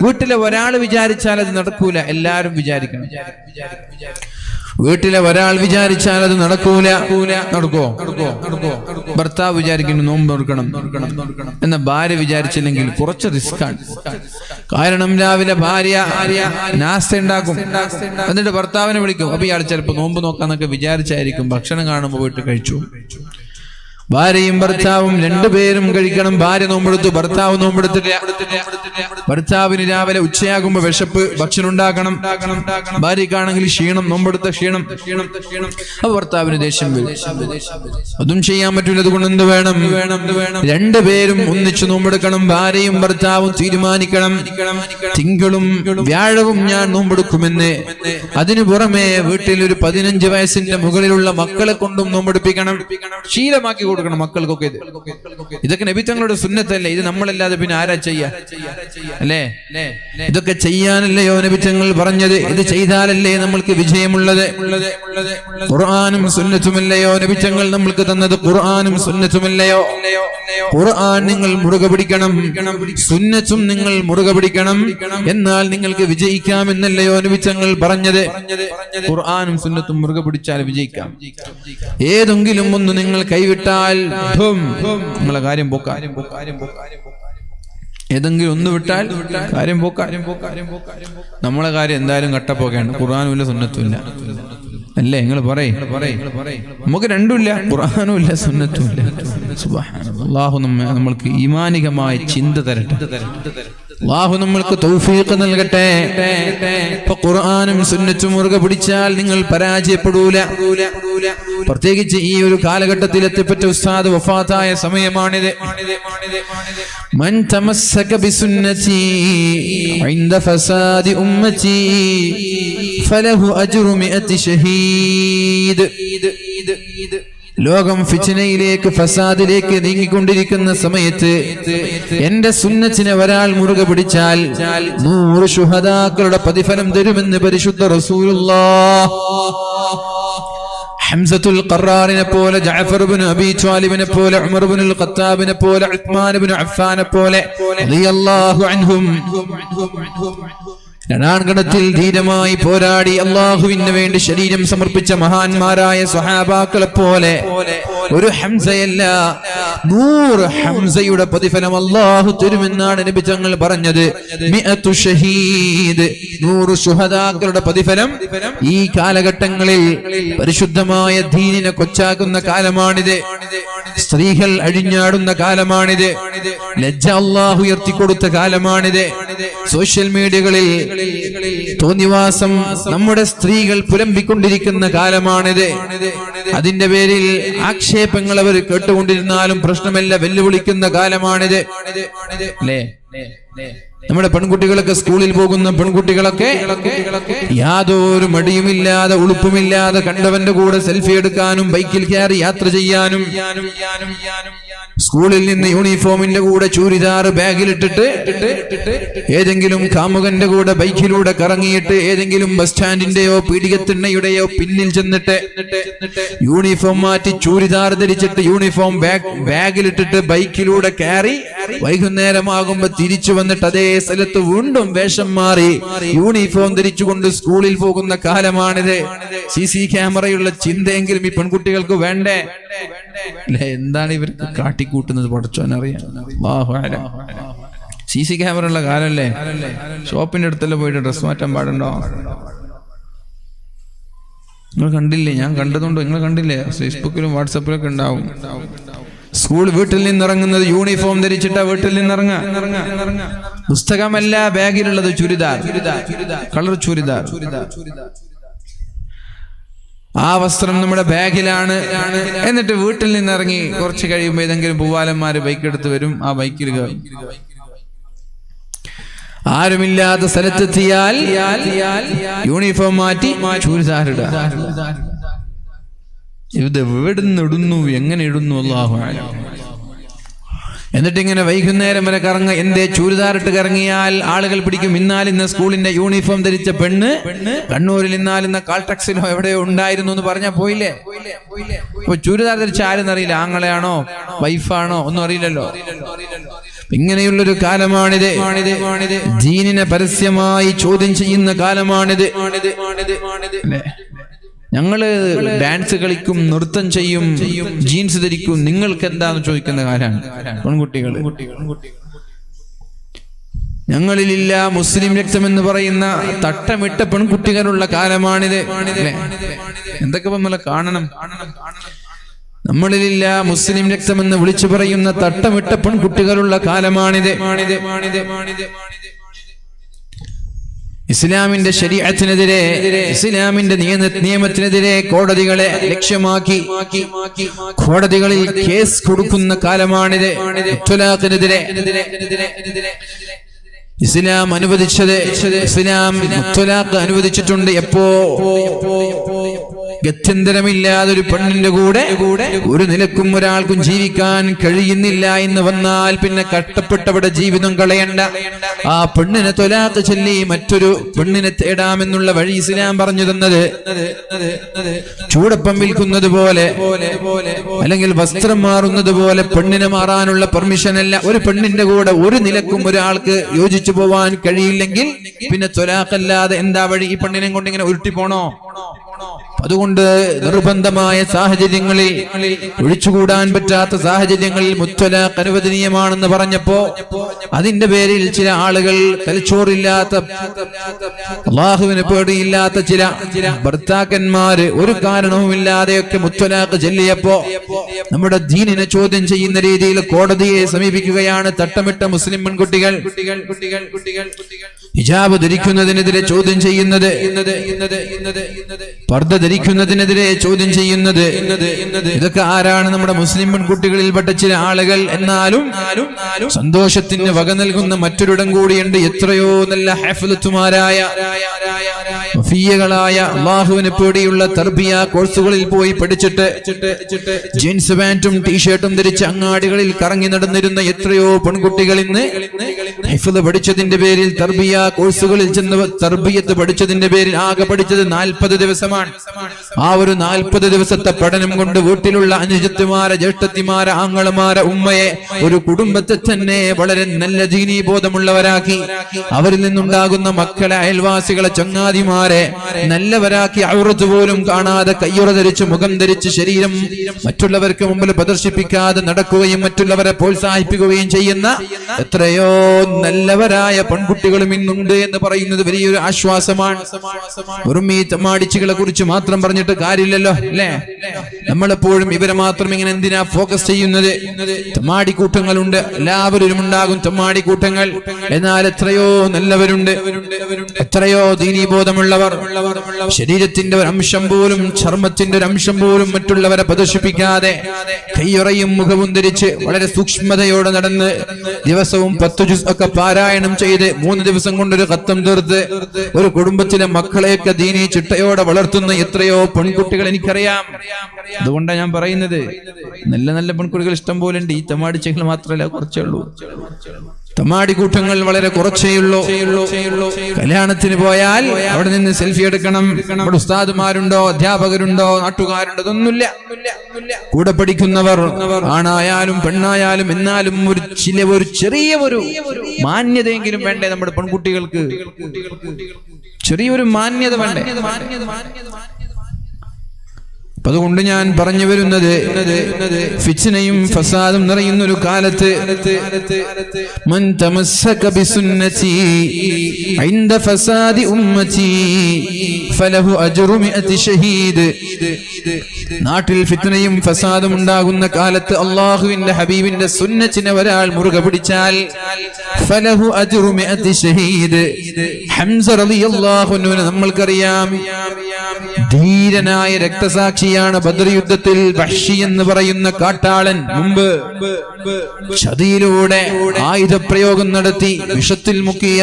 വീട്ടിലെ ഒരാൾ വിചാരിച്ചാൽ അത് നടക്കൂല, എല്ലാരും വിചാരിക്കണം. വീട്ടിലെ ഒരാൾ വിചാരിച്ചാൽ അത് നടക്കൂല. നടക്കോ? ഭർത്താവ് വിചാരിക്കുന്നു നോമ്പ് എടുക്കണം എന്ന ഭാര്യ വിചാരിച്ചില്ലെങ്കിൽ കുറച്ച് റിസ്ക്കാണ്. കാരണം രാവിലെ ഭാര്യ നാസ്ത ഉണ്ടാക്കും, എന്നിട്ട് ഭർത്താവിനെ വിളിക്കും. അപ്പൊ ഇയാൾ ചിലപ്പോ നോമ്പ് നോക്കാന്നൊക്കെ വിചാരിച്ചായിരിക്കും ഭക്ഷണം കാണുമ്പോൾ പോയിട്ട് കഴിച്ചു. ഭാര്യയും ഭർത്താവും രണ്ടുപേരും കഴിക്കണം. ഭാര്യ നോമ്പെടുത്തു, ഭർത്താവ് നോമ്പെടുത്തില്ല. ഭർത്താവിന് രാവിലെ ഉച്ചയാകുമ്പോ വിശപ്പ്, ഭക്ഷണം ഉണ്ടാക്കണം. ഭാര്യക്കാണെങ്കിൽ ക്ഷീണം, നോമ്പെടുത്ത ക്ഷീണം. അപ്പൊ ഭർത്താവിന് ദേഷ്യം വരും. അതും ചെയ്യാൻ പറ്റൂല. അതുകൊണ്ട് എന്ത് വേണം? രണ്ടുപേരും ഒന്നിച്ചു നോമ്പെടുക്കണം. ഭാര്യയും ഭർത്താവും തീരുമാനിക്കണം തിങ്കളും വ്യാഴവും ഞാൻ നോമ്പെടുക്കുമെന്ന്. അതിനു പുറമെ വീട്ടിൽ ഒരു 15 വയസ്സിന്റെ മുകളിലുള്ള മക്കളെ കൊണ്ടും നോമ്പെടുപ്പിക്കണം. ശീലമാക്കി കൊടുക്കണം മക്കൾക്കൊക്കെ. ഇതൊക്കെ നബി തങ്ങളുടെ സുന്നത്തല്ലേ? ഇത് നമ്മളല്ലാതെ പിന്നെ ആരാ ചെയ്യാ? അല്ലേ? ഇതൊക്കെ ചെയ്യാനല്ലയോ നബി തങ്ങൾ പറഞ്ഞത്? ഇത് ചെയ്താലല്ലേ നമ്മൾക്ക് വിജയമുള്ളത്? ഖുർആനും സുന്നത്തുമല്ലയോ നബി തങ്ങൾ നമ്മൾക്ക് തന്നത്? ഖുർആനും സുന്നത്തുമല്ലയോ? ഖുർആൻ നിങ്ങൾ മുറുകെ പിടിക്കണം, സുന്നത്തും നിങ്ങൾ മുറുകെ പിടിക്കണം, എന്നാൽ നിങ്ങൾക്ക് വിജയിക്കാമെന്നല്ലയോ നബി തങ്ങൾ പറഞ്ഞത്? ഖുർആനും സുന്നത്തും മുറുകെ പിടിച്ചാൽ വിജയിക്കാം. ഏതെങ്കിലും ഒന്ന് നിങ്ങൾ കൈവിട്ടാൽ നിങ്ങളെ കാര്യം പോക്ക. ഏതെങ്കിലും ഒന്ന് വിട്ടാൽ കാര്യം പോക്ക. നമ്മളെ കാര്യം എന്തായാലും കട്ടപ്പോക്കാണ്. ഖുർആനും ഇല്ല, സുന്നത്തും ഇല്ല. അല്ലേ? നിങ്ങൾ പറയ്. നമുക്ക് രണ്ടുമില്ല, ഖുർആനും ഇല്ല, സുന്നത്തും ഇല്ല. സുബ്ഹാനല്ലാഹ്. അല്ലാഹു നമ്മൾക്ക് ഈമാനികമായ ചിന്ത തരട്ടെ. അല്ലാഹു നമ്മൾക്ക് തൗഫീഖ് നൽകട്ടെ. ഖുർആനും സുന്നത്തും മുറുകെ പിടിച്ചാൽ നിങ്ങൾ പരാജയപ്പെടൂല. പ്രത്യേകിച്ച് ഈ ഒരു കാലഘട്ടത്തിൽ എത്തിപ്പറ്റ ഉസ്താദ് വഫാത്തായ സമയമാണിത്. മൻ തമസ്സക ബിസുന്നതി ഇൻദ ഫസാദി ഉമ്മതി ഫലഹു അജ്റു 100 ഷഹീദ്. ലോകം ഫിത്നയിലേക്ക്, ഫസാദിലേക്ക് നീങ്ങിക്കൊണ്ടിരിക്കുന്ന സമയത്ത് എന്റെ സുന്നത്തിനെ ഒരാൾ മുറുകെ പിടിച്ചാൽ 100 ശുഹദാക്കളുടെ പ്രതിഫലം തരുമെന്ന് പരിശുദ്ധ റസൂലുള്ളാഹ്. ഹംസത്തുൽ ഖറാറിനെ പോലെ, ജഅഫർ ഇബ്നു അബീ ത്വാലിബിനെ പോലെ, ഉമർ ഇബ്നുൽ ഖത്താബിനെ പോലെ, ഉസ്മാൻ ഇബ്നു അഫ്ഫാനെ പോലെ റളിയല്ലാഹു അൻഹും രണാങ്കണത്തിൽ ധീരമായി പോരാടി അള്ളാഹുവിന് വേണ്ടി ശരീരം സമർപ്പിച്ച മഹാന്മാരായ സ്വഹാബാക്കളെ പോലെ ഒരു ഹംസയല്ല, 100 ഹംസയുടെ പ്രതിഫലം അള്ളാഹു തരുമെന്നാണ് നബി തങ്ങൾ പറഞ്ഞത്. 100 ഷഹീദ്, 100 ശുഹദാക്കളുടെ പ്രതിഫലം. ഈ കാലഘട്ടങ്ങളിൽ പരിശുദ്ധമായ ദീനിനെ കൊച്ചാക്കുന്ന കാലമാണിത്. സ്ത്രീകൾ അഴിഞ്ഞാടുന്ന കാലമാണിത്. ലജ്ജ അള്ളാഹു ഉയർത്തിക്കൊടുത്ത കാലമാണിത്. സോഷ്യൽ മീഡിയകളിൽ തോന്നിവാസം നമ്മുടെ സ്ത്രീകൾ പുലമ്പിക്കൊണ്ടിരിക്കുന്ന കാലമാണിത്. അതിന്റെ പേരിൽ ആക്ഷേപങ്ങൾ അവർ കേട്ടുകൊണ്ടിരുന്നാലും പ്രശ്നമല്ല, വെല്ലുവിളിക്കുന്ന കാലമാണിത്. അല്ലേ? നമ്മുടെ പെൺകുട്ടികളൊക്കെ, സ്കൂളിൽ പോകുന്ന പെൺകുട്ടികളൊക്കെ യാതൊരു മടിയുമില്ലാതെ, ഉളുപ്പുമില്ലാതെ കണ്ടവന്റെ കൂടെ സെൽഫി എടുക്കാനും ബൈക്കിൽ കയറി യാത്ര ചെയ്യാനും സ്കൂളിൽ നിന്ന് യൂണിഫോമിന്റെ കൂടെ ചൂരിദാർ ബാഗിലിട്ടിട്ട് ഏതെങ്കിലും കാമുകന്റെ കൂടെ ബൈക്കിലൂടെ കറങ്ങിയിട്ട് ഏതെങ്കിലും ബസ് സ്റ്റാൻഡിന്റെയോ പീഡികത്തിണ്ണയുടെയോ പിന്നിൽ ചെന്നിട്ട് യൂണിഫോം മാറ്റി ചൂരിദാർ ധരിച്ചിട്ട് യൂണിഫോം ബാഗിലിട്ടിട്ട് ബൈക്കിലൂടെ കയറി വൈകുന്നേരമാകുമ്പോ തിരിച്ചു വന്നിട്ട് അതേ സ്ഥലത്ത് വീണ്ടും വേഷം മാറി യൂണിഫോം ധരിച്ചുകൊണ്ട് സ്കൂളിൽ പോകുന്ന കാലമാണിത്. CC ക്യാമറയുള്ള ചിന്തയെങ്കിലും ഈ പെൺകുട്ടികൾക്ക് വേണ്ടേ? എന്താണ് ഇവർക്ക് കാട്ടിക്കൂട്ടുന്നത് പഠിച്ചോനറിയാം. CC ക്യാമറ ഉള്ള കാലല്ലേ? ഷോപ്പിന്റെ അടുത്തല്ലേ പോയിട്ട് ഡ്രസ് മാറ്റാൻ പാടുണ്ടോ? നിങ്ങൾ കണ്ടില്ലേ? ഞാൻ കണ്ടതുകൊണ്ട് നിങ്ങൾ കണ്ടില്ലേ? ഫേസ്ബുക്കിലും വാട്സപ്പിലൊക്കെ ഉണ്ടാവും. സ്കൂൾ വീട്ടിൽ നിന്നിറങ്ങുന്നത് യൂണിഫോം ധരിച്ചിട്ടാ വീട്ടിൽ നിന്നിറങ്ങാ. പുസ്തകമല്ല ബാഗിലുള്ളത് ചുരിദാർ, കളർ ചുരിദാർ. ആ വസ്ത്രം നമ്മുടെ ബാഗിലാണ്. എന്നിട്ട് വീട്ടിൽ നിന്നിറങ്ങി കുറച്ച് കഴിയുമ്പോൾ ഏതെങ്കിലും പൂവാലന്മാര് ബൈക്ക് എടുത്ത് വരും. ആ ബൈക്കിൽ കയറും. ആരുമില്ലാത്ത സ്ഥലത്തെത്തിയാൽ യൂണിഫോം മാറ്റി ചുരിദാറിടുക. ഇത് എവിടുന്ന് ഇടുന്നു, എങ്ങനെ ഇടുന്നു അല്ലാഹു അലം. എന്നിട്ടിങ്ങനെ വൈകുന്നേരം വരെ കറങ്ങ. എന്തേ ചൂരിദാറിട്ട് കറങ്ങിയാൽ ആളുകൾ പിടിക്കും. ഇന്നാലിന്ന സ്കൂളിന്റെ യൂണിഫോം ധരിച്ച പെണ്ണ് കണ്ണൂരിൽ ഇന്നാലിന്ന കാൾടാക്സിലോ എവിടെയോ ഉണ്ടായിരുന്നു എന്ന് പറഞ്ഞാൽ പോയില്ലേ? ഇപ്പൊ ചൂരിദാർ ധരിച്ച ആരെന്നറിയില്ല. ആങ്ങളെയാണോ വൈഫാണോ ഒന്നും അറിയില്ലല്ലോ. ഇങ്ങനെയുള്ളൊരു കാലമാണിത്. ദീനിനെ പരസ്യമായി ചോദ്യം ചെയ്യുന്ന കാലമാണിത്. ഞങ്ങള് ഡാൻസ് കളിക്കും, നൃത്തം ചെയ്യും, ജീൻസ് ധരിക്കും, നിങ്ങൾക്ക് എന്താന്ന് ചോദിക്കുന്ന കാലാണ് പെൺകുട്ടികൾ. ഞങ്ങളിലില്ല മുസ്ലിം രക്തം എന്ന് പറയുന്ന തട്ടമിട്ട പെൺകുട്ടികളുള്ള കാലമാണിത്. എന്തൊക്കെ നമ്മളെ കാണണം. നമ്മളിലില്ല മുസ്ലിം രക്തമെന്ന് വിളിച്ചു പറയുന്ന തട്ടമിട്ട പെൺകുട്ടികളുള്ള കാലമാണിത്. ഇസ്ലാമിന്റെ ശരീഅത്തിനെതിരെ, ഇസ്ലാമിന്റെ നിയമത്തിനെതിരെ കോടതികളെ ലക്ഷ്യമാക്കി കോടതികളിൽ കേസ് കൊടുക്കുന്ന കാലമാണിത്. മുത്തലാഖിനെതിരെ ഇസ്ലാം അനുവദിച്ചത്, ഇസ്ലാം മുത്തലാഖ് അനുവദിച്ചിട്ടുണ്ട്. എപ്പോ ഗത്യന്തരമില്ലാതൊരു പെണ്ണിന്റെ കൂടെ ഒരു നിലക്കും ഒരാൾക്കും ജീവിക്കാൻ കഴിയുന്നില്ല എന്ന് വന്നാൽ പിന്നെ കഷ്ടപ്പെട്ടവിടെ ജീവിതം കളയണ്ട. ആ പെണ്ണിനെ ത്വലാഖ് ചൊല്ലി മറ്റൊരു പെണ്ണിനെ തേടാമെന്നുള്ള വഴി ഇസ്ലാം പറഞ്ഞു തന്നത് ചൂടപ്പം വിൽക്കുന്നത് പോലെ അല്ലെങ്കിൽ വസ്ത്രം മാറുന്നത് പോലെ പെണ്ണിനെ മാറാനുള്ള പെർമിഷൻ അല്ല. ഒരു പെണ്ണിന്റെ കൂടെ ഒരു നിലക്കും ഒരാൾക്ക് യോജിച്ചു പോവാൻ കഴിയില്ലെങ്കിൽ പിന്നെ ത്വലാഖ് അല്ലാതെ എന്താ വഴി? ഈ പെണ്ണിനെ കൊണ്ട് ഇങ്ങനെ ഉരുട്ടി പോണോ? അതുകൊണ്ട് നിർബന്ധമായ സാഹചര്യങ്ങളിൽ, ഒഴിച്ചുകൂടാൻ പറ്റാത്ത സാഹചര്യങ്ങളിൽ മുത്തലാഖ് അനുവദനീയമാണെന്ന് പറഞ്ഞപ്പോ അതിന്റെ പേരിൽ ചില ആളുകൾ, തലച്ചോറില്ലാത്ത, അല്ലാഹുവിനെ പേടിയില്ലാത്ത ചില ഭർത്താക്കന്മാര് ഒരു കാരണവുമില്ലാതെയൊക്കെ മുത്തലാഖ് ചൊല്ലിയപ്പോ നമ്മുടെ ദീനിനെ ചോദ്യം ചെയ്യുന്ന രീതിയിൽ കോടതിയെ സമീപിക്കുകയാണ് തട്ടമിട്ട മുസ്ലിം പെൺകുട്ടികൾ. ഹിജാബ് ധരിക്കുന്നതിനെതിരെ ചോദ്യം ചെയ്യുന്നത്, പർദ്ദ ധരിക്കുന്നതിനെതിരെ ചോദ്യം ചെയ്യുന്നത്, ഇതൊക്കെ ആരാണ്? നമ്മുടെ മുസ്ലിം പെൺകുട്ടികളിൽപ്പെട്ട ചില ആളുകൾ. എന്നാലും സന്തോഷത്തിന് വക നൽകുന്ന മറ്റൊരിടം കൂടിയുണ്ട്. എത്രയോ നല്ല ഹാഫിളത്തുമാരായ വഫിയകളായ അല്ലാഹുവിനെ പേടിയുള്ള തർബിയ കോഴ്സുകളിൽ പോയി പഠിച്ചിട്ട് ജീൻസ് പാന്റും ടീഷർട്ടും ധരിച്ച് അങ്ങാടികളിൽ കറങ്ങി നടന്നിരുന്ന എത്രയോ പെൺകുട്ടികൾ ഇന്ന് ഹിഫ്ള് പഠിച്ചതിന്റെ പേരിൽ, തർബിയ കോഴ്സുകളിൽ ചെന്ന് തർബിയത്ത് പഠിച്ചതിന്റെ പേരിൽ ആകെ പഠിച്ചത് 40 ദിവസമാണ്. ആ ഒരു 40 ദിവസത്തെ പഠനം കൊണ്ട് വീട്ടിലുള്ള അനുജത്തിമാരെ, ജ്യേഷ്ഠത്തിമാരെ, ആങ്ങളമാരെ, ഉമ്മയെ, ഒരു കുടുംബത്തെ തന്നെ വളരെ നല്ല ദീനീബോധമുള്ളവരാക്കി, അവരിൽ നിന്നുണ്ടാകുന്ന മക്കളെ, അയൽവാസികളെ, ചങ്ങാതിമാരെ നല്ലവരാക്കി, ഔറത്ത് പോലും കാണാതെ കയ്യുറ ധരിച്ച്, മുഖം ധരിച്ച്, ശരീരം മറ്റുള്ളവർക്ക് മുമ്പിൽ പ്രദർശിപ്പിക്കാതെ നടക്കുകയും മറ്റുള്ളവരെ പ്രോത്സാഹിപ്പിക്കുകയും ചെയ്യുന്ന എത്രയോ നല്ലവരായ പെൺകുട്ടികളും ഇന്നുണ്ട് എന്ന് പറയുന്നത് വലിയൊരു ആശ്വാസമാണ്. വെറും ഈ തമാടിച്ചുകളെ കുറിച്ച് മാത്രം പറഞ്ഞിട്ട് കാര്യമില്ലല്ലോ, അല്ലേ? നമ്മളെപ്പോഴും ഇവരെ മാത്രം ഇങ്ങനെ എന്തിനാ ഫോക്കസ് ചെയ്യുന്നത്? തമാടി കൂട്ടങ്ങളുണ്ട്, എല്ലാവരും ഉണ്ടാകും തമാടി കൂട്ടങ്ങൾ. എന്നാൽ എത്രയോ നല്ലവരുണ്ട്, എത്രയോ ദീനീബോധമുള്ളവർ. ശരീരത്തിന്റെ ഒരു അംശം പോലും, ചർമ്മത്തിന്റെ ഒരു അംശം പോലും മറ്റുള്ളവരെ പ്രദർശിപ്പിക്കാതെ കയ്യുറയും മുഖവും ധരിച്ച് വളരെ സൂക്ഷ്മതയോടെ നടന്ന് ദിവസവും 10 ജുസ് ജുസുകളൊക്കെ പാരായണം ചെയ്ത് 3 ദിവസം കൊണ്ടൊരു ഖത്തം തീർത്ത് ഒരു കുടുംബത്തിലെ മക്കളെയൊക്കെ ദീനീ ചിട്ടയോടെ വളർത്തുന്ന എത്രയോ പെൺകുട്ടികൾ എനിക്കറിയാം. അതുകൊണ്ടാണ് ഞാൻ പറയുന്നത്, നല്ല നല്ല പെൺകുട്ടികൾ ഇഷ്ടം പോലെ ഉണ്ട്. ഈ തമാടിച്ചകൾ മാത്രമല്ല, കുറച്ചേ ഉള്ളൂ. തമാടി കൂട്ടങ്ങൾ വളരെ കുറച്ചേ ഉള്ളൂ. കല്യാണത്തിന് പോയാൽ അവിടെ നിന്ന് സെൽഫി എടുക്കണം. അവിടെ ഉസ്താദുമാരുണ്ടോ, അധ്യാപകരുണ്ടോ, നാട്ടുകാരുണ്ടോ, അതൊന്നുമില്ല. കൂടെ പഠിക്കുന്നവർ ആണായാലും പെണ്ണായാലും എന്നാലും ഒരു ചെറിയ ഒരു മാന്യതയെങ്കിലും വേണ്ടേ നമ്മുടെ പെൺകുട്ടികൾക്ക്? ചെറിയൊരു മാന്യത വേണ്ടേ? അതുകൊണ്ട് ഞാൻ പറഞ്ഞു വരുന്നത്, ഫിത്നയും ഫസാദും നിറയുന്ന ഒരു കാലത്ത് മൻ തമസ്സക ബിസുന്നതി ഇൻദ ഫസാദി ഉമ്മതി ഫലഹു അജ്റു മിഅതി ഷഹീദ്. നാട്ടിൽ ഫിത്നയും ഫസാദും ഉണ്ടാകുന്ന കാലത്ത് അല്ലാഹുവിന്റെ ഹബീബിന്റെ സുന്നത്തിനെ ഒരാൾ മുറുകെ പിടിച്ചാൽ ഫലഹു അജ്റു മിഅതി ഷഹീദ്. ഹംസ റളിയല്ലാഹു അൻഹു നമ്മൾക്കറിയാം, ധീരനായ രക്തസാക്ഷിയാണ്. ബദർ യുദ്ധത്തിൽ വഹ്ഷി എന്ന് പറയുന്ന കാട്ടാളൻ മുമ്പ് ചതിയിലൂടെ ആയുധപ്രയോഗം നടത്തി വിഷത്തിൽ മുക്കിയ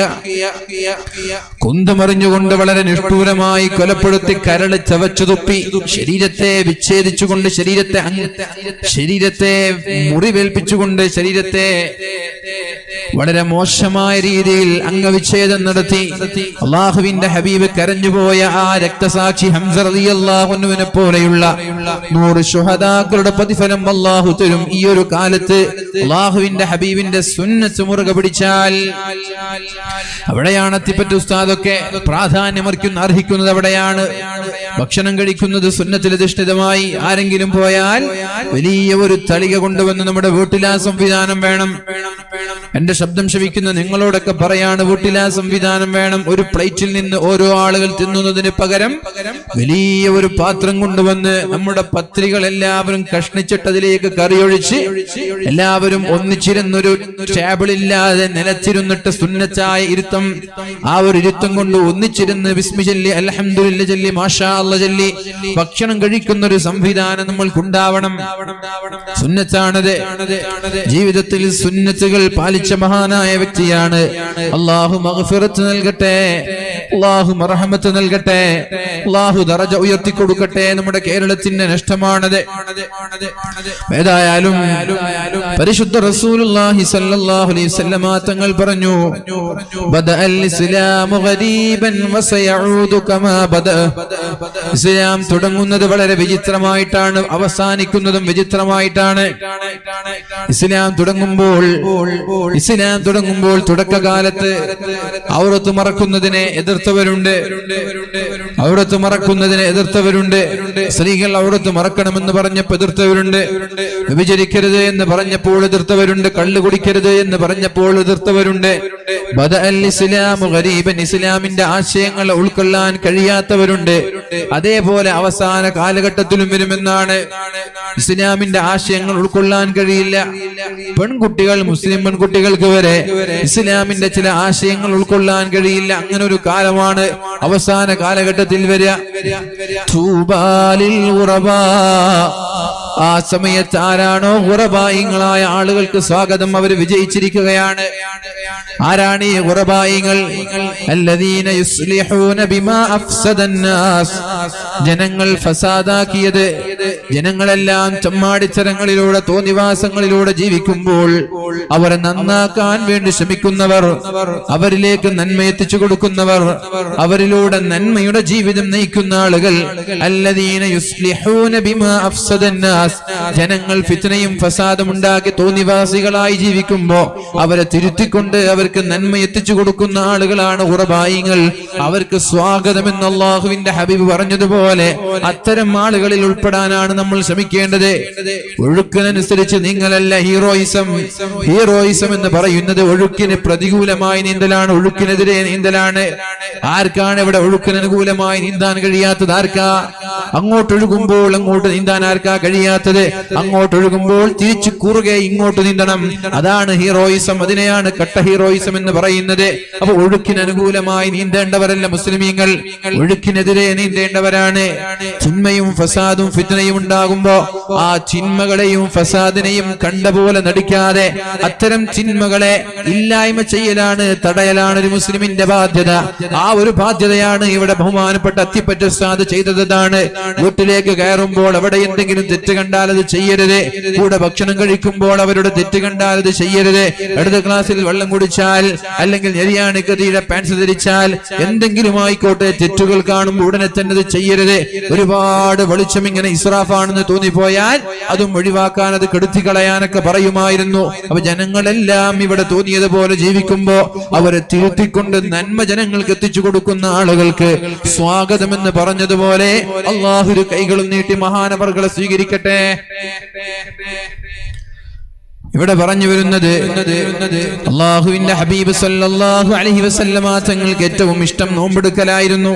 കുന്തമറിഞ്ഞുകൊണ്ട് വളരെ നിഷ്ഠൂരമായി കൊലപ്പെടുത്തി കരള് ചവച്ചു തുപ്പി ശരീരത്തെ വിച്ഛേദിച്ചുകൊണ്ട് ശരീരത്തെ മുറിവേൽപ്പിച്ചുകൊണ്ട് ശരീരത്തെ വളരെ മോശമായ രീതിയിൽ അംഗവിച്ഛേദം നടത്തി അള്ളാഹുവിന്റെ ഹബീബ് കരഞ്ഞുപോയ ആ രക്തസാക്ഷി ഹംസ റളിയല്ലാഹു അൻഹുവിനെ പോലെയുള്ള 100 ശുഹദാക്കളുടെ പ്രതിഫലം അള്ളാഹു തരും. ഈ ഒരു കാലത്ത് അള്ളാഹുവിന്റെ ഹബീബിന്റെ സുന്നത്ത് മുറുകെ പിടിച്ചാൽ അവിടെയാണ് അത്തിപ്പറ്റ് ഉസ്താദൊക്കെ പ്രാധാന്യം അർഹിക്കുന്നത്. അവിടെയാണ് ഭക്ഷണം കഴിക്കുന്നത് സുന്നത്തിൽ അധിഷ്ഠിതമായി. ആരെങ്കിലും പോയാൽ വലിയ ഒരു തളിക കൊണ്ടുവന്ന് നമ്മുടെ വീട്ടിലാ സംവിധാനം വേണം. എന്റെ ശബ്ദം ശ്രവിക്കുന്ന നിങ്ങളോടൊക്കെ പറയാണ്, വീട്ടിലാ സംവിധാനം വേണം. ഒരു പ്ലേറ്റിൽ നിന്ന് ഓരോ ആളുകൾ തിന്നുന്നതിന് പകരം വലിയ ഒരു പാത്രം കൊണ്ടുവന്ന് നമ്മുടെ പത്രികൾ എല്ലാവരും കഷ്ണിച്ചിട്ടതിലേക്ക് കറിയൊഴിച്ച് എല്ലാവരും ഒന്നിച്ചിരുന്നൊരു ടേബിളില്ലാതെ നിലച്ചിരുന്നിട്ട് സുന്നത്തായ ഇരുത്തം, ആ ഒരു ഇരുത്തം കൊണ്ട് ഒന്നിച്ചിരുന്ന് ബിസ്മി ചൊല്ലി അൽഹംദുലില്ലാഹ് ചൊല്ലി മാഷാ അല്ലാഹ് ചൊല്ലി ഭക്ഷണം കഴിക്കുന്ന ഒരു സംവിധാനം നമ്മൾക്കുണ്ടാവണം. സുന്നത്താണത്. ജീവിതത്തിൽ സുന്നത്തുകൾ പാലിച്ച മഹാനായ വ്യക്തിയാണ്. അല്ലാഹു മഗ്ഫിറത്ത് നൽകട്ടെ, അല്ലാഹു മർഹമത്ത് നൽകട്ടെ, അല്ലാഹു ദറജ ഉയർത്തി കൊടുക്കട്ടെ. നമ്മുടെ കേരളത്തിന്റെ നഷ്ടമാണത്. ഏതായാലും പരിശുദ്ധ റസൂലുള്ളാഹി സ്വല്ലല്ലാഹു അലൈഹി വസല്ലമ തങ്ങൾ പറഞ്ഞു, ബദഅൽ ഇസ്ലാമു ഗരീബൻ വസയഊദു കമാ ബദഅ. ഇസ്ലാം തുടങ്ങുന്നത് വളരെ വിചിത്രമായിട്ടാണ്, അവസാനിക്കുന്നതും വിചിത്രമായിട്ടാണ്. ഇസ്ലാം തുടങ്ങുമ്പോൾ തുടക്കകാലത്ത് ഔറത്ത് മറക്കുന്നതിനെ എതിർത്തവരുണ്ട്. സ്ത്രീകൾ ഔറത്ത് മറക്കണമെന്ന് പറഞ്ഞപ്പോൾ എതിർത്തവരുണ്ട്. വ്യഭിചരിക്കരുത് എന്ന് പറഞ്ഞപ്പോൾ എതിർത്തവരുണ്ട്. കള്ളു കുടിക്കരുത് എന്ന് പറഞ്ഞപ്പോൾ എതിർത്തവരുണ്ട്. ബദഅൽ ഇസ്ലാമു ഗരീബൻ, ഇസ്ലാമിന്റെ ആശയങ്ങൾ ഉൾക്കൊള്ളാൻ കഴിയാത്തവരുണ്ട്. അതേപോലെ അവസാന കാലഘട്ടത്തിലും വരുമെന്നാണ്. ഇസ്ലാമിന്റെ ആശയങ്ങൾ ഉൾക്കൊള്ളാൻ കഴിയില്ല. പെൺകുട്ടികൾ, മുസ്ലിം പെൺകുട്ടികൾക്ക് വരെ ഇസ്ലാമിന്റെ ചില ആശയങ്ങൾ ഉൾക്കൊള്ളാൻ കഴിയില്ല. അങ്ങനെ ഒരു കാലമാണ് അവസാന കാലഘട്ടത്തിൽ വരിക. തൂബാലിൽ ഉറബാ, ആ സമയത്ത് ആരാണോ ഖുറബായിങ്ങളായ ആളുകൾക്ക് സ്വാഗതം, അവർ വിജയിച്ചിരിക്കുകയാണ്. ആരാണ് ഈ ഖുറബായിങ്ങൾ? അല്ലദീന യുസ്ലിഹൂന ബിമാ അഫ്സദന്നാസ്, ജനങ്ങൾ ഫസാദാക്കിയത്, ജനങ്ങളെല്ലാം ചമ്മാടിച്ചരങ്ങളിലൂടെ തോന്നിവാസങ്ങളിലൂടെ ജീവിക്കുമ്പോൾ അവരെ നന്നാക്കാൻ വേണ്ടി ശ്രമിക്കുന്നവർ, അവരിലേക്ക് നന്മ എത്തിച്ചു കൊടുക്കുന്നവർ, അവരിലൂടെ നന്മയുടെ ജീവിതം നയിക്കുന്ന ആളുകൾ. അല്ലദീന യുസ്ലിഹൂന ബിമാ അഫ്സദന്നാസ്, ജനങ്ങൾ ഫിത്നയും ഫസാദും ഉണ്ടാക്കി തോന്നിവാസികളായി ജീവിക്കുമ്പോ അവരെ തിരുത്തിക്കൊണ്ട് അവർക്ക് നന്മ എത്തിച്ചു കൊടുക്കുന്ന ആളുകളാണ് ഖുറബായിങ്ങൾ. അവർക്ക് സ്വാഗതമെന്ന് അല്ലാഹുവിന്റെ ഹബീബ് പറഞ്ഞതുപോലെ അത്തരം ആളുകളിൽ ഉൾപ്പെടാനാണ് നമ്മൾ ശ്രമിക്കേണ്ടത്. ഒഴുക്കിനനുസരിച്ച് നീങ്ങളല്ല. ഹീറോയിസം എന്ന് പറയുന്നത് ഒഴുക്കിന് പ്രതികൂലമായി നീന്തലാണ്, ഒഴുക്കിനെതിരെ നീന്തലാണ്. ആർക്കാണ് ഇവിടെ ഒഴുക്കിന് അനുകൂലമായി നീന്താൻ കഴിയാത്തത്? ആർക്കാ? അങ്ങോട്ടൊഴുകുമ്പോൾ അങ്ങോട്ട് നീന്താൻ ആർക്കാ കഴിയാത്തത്? അങ്ങോട്ടൊഴുകുമ്പോൾ തിരിച്ചു കുറുകെ ഇങ്ങോട്ട് നീന്തണം. അതാണ് ഹീറോയിസം. അതിനെയാണ് കട്ട ഹീറോയിസം എന്ന് പറയുന്നത്. അപ്പൊ ഒഴുക്കിന് അനുകൂലമായി നീന്തേണ്ടവരല്ല മുസ്ലിമീങ്ങൾ, ഒഴുക്കിനെതിരെ നീന്തേണ്ടവരാണ്. തിന്മയും ഫസാദും ഫിത്നയും ഉണ്ടാകുമ്പോ ആ ചിന്മകളെയും ഫസാദിനെയും കണ്ട പോലെ നടിക്കാതെ അത്തരം ചിന്മകളെ ഇല്ലായ്മ ചെയ്യലാണ്, തടയലാണ് ഒരു മുസ്ലിമിന്റെ ബാധ്യത. ആ ഒരു ബാധ്യതയാണ് ഇവിടെ ബഹുമാനപ്പെട്ട അത്തിപ്പറ്റ ഉസ്താദ് ചെയ്തതാണ്. വീട്ടിലേക്ക് കയറുമ്പോൾ അവിടെ എന്തെങ്കിലും തെറ്റ് കണ്ടാൽ അത് ചെയ്യരുത്. കൂടെ ഭക്ഷണം കഴിക്കുമ്പോൾ അവരുടെ തെറ്റ് കണ്ടാൽ അത് ചെയ്യരുത്. അടുത്ത ക്ലാസ്സിൽ വെള്ളം കുടിച്ചാൽ അല്ലെങ്കിൽ നെരിയാണ് ഗതിയുടെ പാൻസ് ധരിച്ചാൽ എന്തെങ്കിലും ആയിക്കോട്ടെ, തെറ്റുകൾ കാണുമ്പോൾ ഉടനെ തന്നെ അത് ചെയ്യരുത്. ഒരുപാട് വെളിച്ചം ഇങ്ങനെ ഇസ്രാഫാണെന്ന് തോന്നിപ്പോയാൽ അതും ഒഴിവാക്കാൻ, അത് കെടുത്തി കളയാനൊക്കെ പറയുമായിരുന്നു. അപ്പൊ ജനങ്ങളെല്ലാം ഇവിടെ തോന്നിയതുപോലെ ജീവിക്കുമ്പോ അവരെ തിരുത്തിക്കൊണ്ട് നന്മ ജനങ്ങൾക്ക് എത്തിച്ചു കൊടുക്കുന്ന ആളുകൾക്ക് സ്വാഗതമെന്ന് പറഞ്ഞതുപോലെ അല്ലാഹു കൈകളും നീട്ടി മഹാനവർകളെ സ്വീകരിക്കട്ടെ. ഇവിടെ പറഞ്ഞു വരുന്നത് അല്ലാഹുവിന്റെ ഹബീബ് സല്ലല്ലാഹു അലൈഹി വസല്ലമ തങ്ങൾക്ക് ഏറ്റവും ഇഷ്ടം നോമ്പെടുക്കലായിരുന്നു.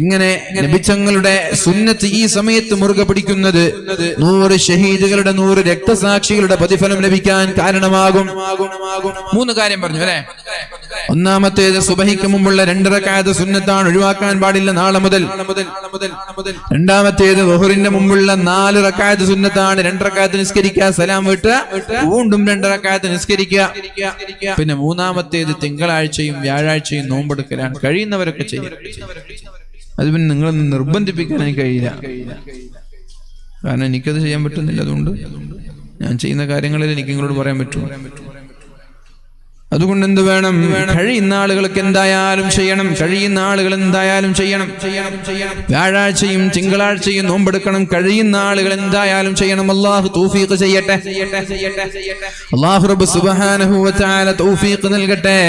ഇങ്ങനെ നബിതങ്ങളുടെ സുന്നത്ത് ഈ സമയത്ത് മുറുകെ പിടിക്കുന്നത് 100 ഷഹീദുകളുടെ 100 രക്തസാക്ഷികളുടെ പ്രതിഫലം ലഭിക്കാൻ കാരണമാകും. 3 കാര്യം പറഞ്ഞു അല്ലേ. ഒന്നാമത്തേത് സുബഹിക്ക് മുമ്പുള്ള 2 റക്അത്ത് സുന്നത്താണ്, ഒഴിവാക്കാൻ പാടില്ല നാളെ മുതൽ. രണ്ടാമത്തേത് ളുഹറിന്റെ മുമ്പുള്ള 4 റക്അത്ത് സുന്നത്താണ്, 2 റക്അത്ത് നിസ്കരിക്കുക, സലാം വീട്ടുക, വീണ്ടും 2 റക്അത്ത് നിസ്കരിക്കുക. പിന്നെ മൂന്നാമത്തേത് തിങ്കളാഴ്ചയും വ്യാഴാഴ്ചയും നോമ്പെടുക്കലാണ്. കഴിയുന്നവരൊക്കെ ചെയ്യും. അത് പിന്നെ നിങ്ങൾ നിർബന്ധിപ്പിക്കാൻ എനിക്ക് കഴിയില്ല, കാരണം എനിക്കത് ചെയ്യാൻ പറ്റുന്നില്ല. അതുകൊണ്ട് ഞാൻ ചെയ്യുന്ന കാര്യങ്ങളിൽ എനിക്ക് നിങ്ങളോട് പറയാൻ പറ്റും. അതുകൊണ്ട് എന്ത് വേണം? കഴിയുന്ന ആളുകൾക്ക് എന്തായാലും ചെയ്യണം, കഴിയുന്ന ആളുകൾ എന്തായാലും ചെയ്യണം. വ്യാഴാഴ്ചയും തിങ്കളാഴ്ചയും നോമ്പെടുക്കണം, കഴിയുന്ന ആളുകൾ എന്തായാലും ചെയ്യണം. അല്ലാഹു തൗഫീഖ് ചെയ്യട്ടെ. അല്ലാഹു റബ്ബ് സുബ്ഹാനഹു വ തആല തൗഫീഖ് നൽകട്ടെ.